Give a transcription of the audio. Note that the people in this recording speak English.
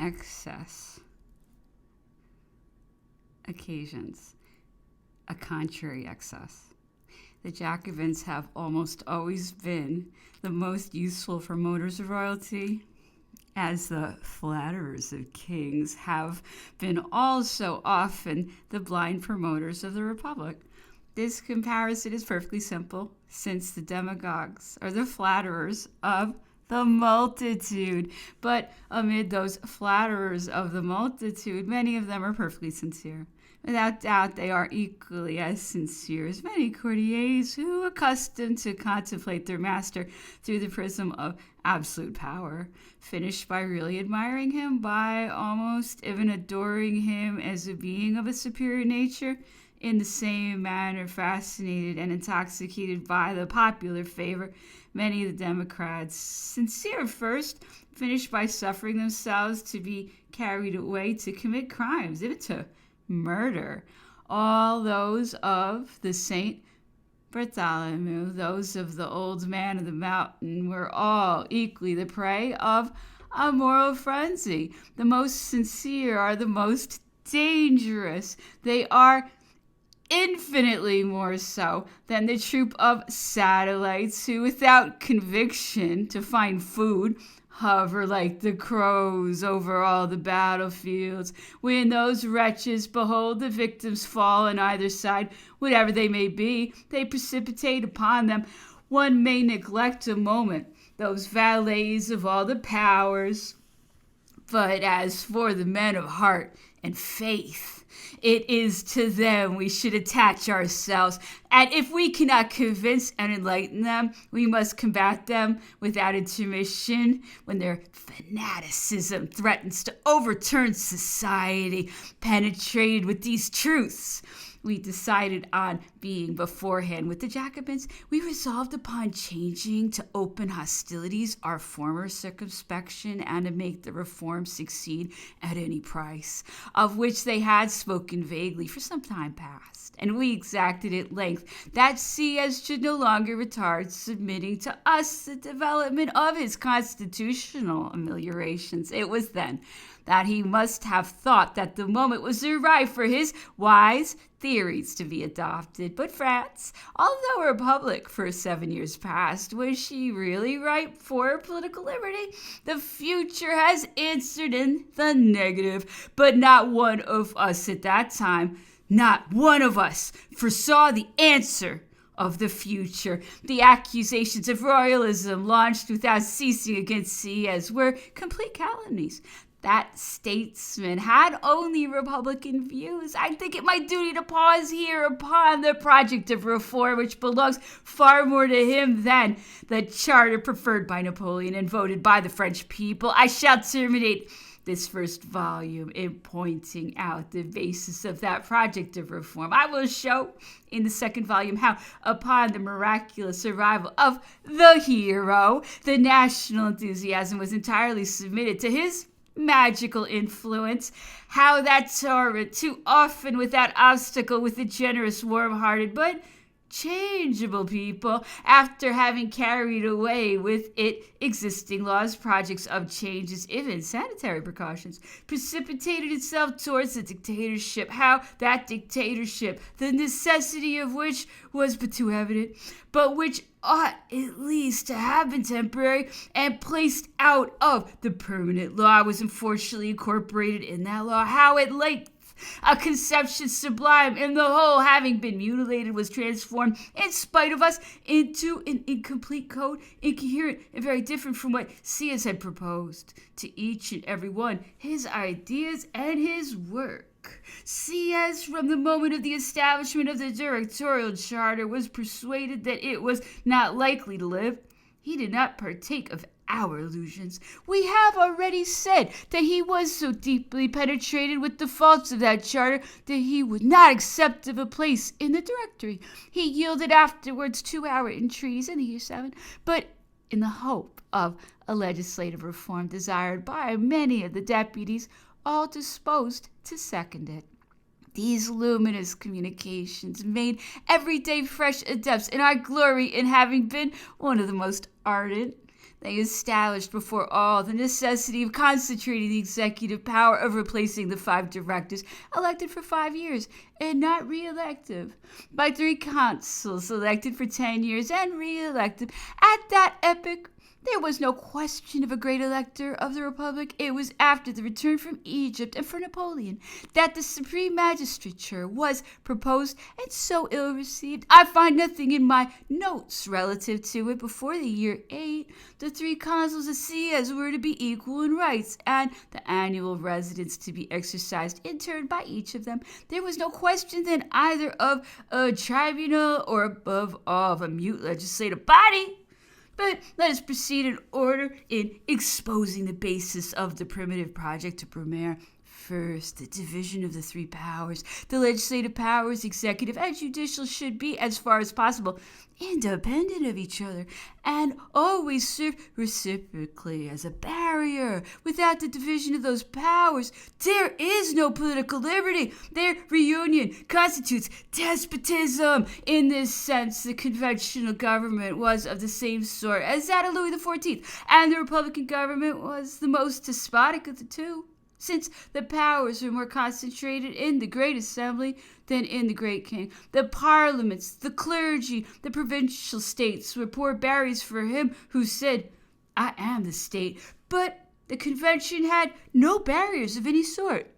excess occasions a contrary excess. The Jacobins have almost always been the most useful promoters of royalty, as the flatterers of kings have been also often the blind promoters of the Republic. This comparison is perfectly simple, since the demagogues are the flatterers of the multitude. But amid those flatterers of the multitude, many of them are perfectly sincere. Without doubt, they are equally as sincere as many courtiers who, accustomed to contemplate their master through the prism of absolute power, finish by really admiring him, by almost even adoring him as a being of a superior nature, in the same manner fascinated and intoxicated by the popular favor. Many of the Democrats, sincere at first, finish by suffering themselves to be carried away to commit crimes, even to murder. All those of the Saint Bartholomew, those of the old man of the mountain, were all equally the prey of a moral frenzy. The most sincere are the most dangerous. They are infinitely more so than the troop of satellites who, without conviction to find food, hover like the crows over all the battlefields. When those wretches behold the victims fall on either side, whatever they may be, they precipitate upon them. One may neglect a moment those valets of all the powers, but as for the men of heart and faith, it is to them we should attach ourselves, and if we cannot convince and enlighten them, we must combat them without intermission when their fanaticism threatens to overturn society. Penetrated with these truths, we decided on being beforehand with the Jacobins. We resolved upon changing to open hostilities our former circumspection and to make the reform succeed at any price, of which they had spoken vaguely for some time past. And we exacted at length that Sieyes should no longer retard submitting to us the development of his constitutional ameliorations. It was then that he must have thought that the moment was arrived for his wise theories to be adopted. But France, although a republic for 7 years past, was she really ripe for political liberty? The future has answered in the negative, but not one of us at that time, not one of us, foresaw the answer of the future. The accusations of royalism launched without ceasing against Sieyes were complete calumnies. That statesman had only Republican views. I think it my duty to pause here upon the project of reform, which belongs far more to him than the charter preferred by Napoleon and voted by the French people. I shall terminate this first volume in pointing out the basis of that project of reform. I will show in the second volume how, upon the miraculous arrival of the hero, the national enthusiasm was entirely submitted to his magical influence, how that torrent, too often without obstacle with the generous, warm-hearted, but changeable people, after having carried away with it existing laws, projects of changes, even sanitary precautions, precipitated itself towards the dictatorship. How that dictatorship, the necessity of which was but too evident, but which ought at least to have been temporary and placed out of the permanent law, was unfortunately incorporated in that law. How at length a conception sublime in the whole, having been mutilated, was transformed, in spite of us, into an incomplete code, incoherent and very different from what Sieyes had proposed. To each and every one, his ideas and his work. Sieyes, from the moment of the establishment of the directorial charter, was persuaded that it was not likely to live. He did not partake of our illusions. We have already said that he was so deeply penetrated with the faults of that charter that he would not accept of a place in the directory. He yielded afterwards to our entreaties in the year 7, but in the hope of a legislative reform desired by many of the deputies, all disposed to second it. These luminous communications made every day fresh adepts, and I glory in having been one of the most ardent. They established before all the necessity of concentrating the executive power of replacing the 5 directors elected for 5 years and not re-elected by 3 consuls elected for 10 years and re-elected. At that epoch, there was no question of a great elector of the Republic. It was after the return from Egypt and for Napoleon that the supreme magistrature was proposed and so ill-received. I find nothing in my notes relative to it before the year 8. The 3 consuls of Sieyès were to be equal in rights, and the annual residence to be exercised in turn by each of them. There was no question then either of a tribunal or, above all, of a mute legislative body. But let us proceed in order in exposing the basis of the primitive project to Brumaire. First, the division of the 3 powers. The legislative powers, executive and judicial, should be, as far as possible, independent of each other and always serve reciprocally as a barrier. Without the division of those powers, there is no political liberty. Their reunion constitutes despotism. In this sense, the conventional government was of the same sort as that of Louis XIV, and the republican government was the most despotic of the 2. Since the powers were more concentrated in the great assembly than in the great king. The parliaments, the clergy, the provincial states were poor barriers for him who said, "I am the state." But the convention had no barriers of any sort.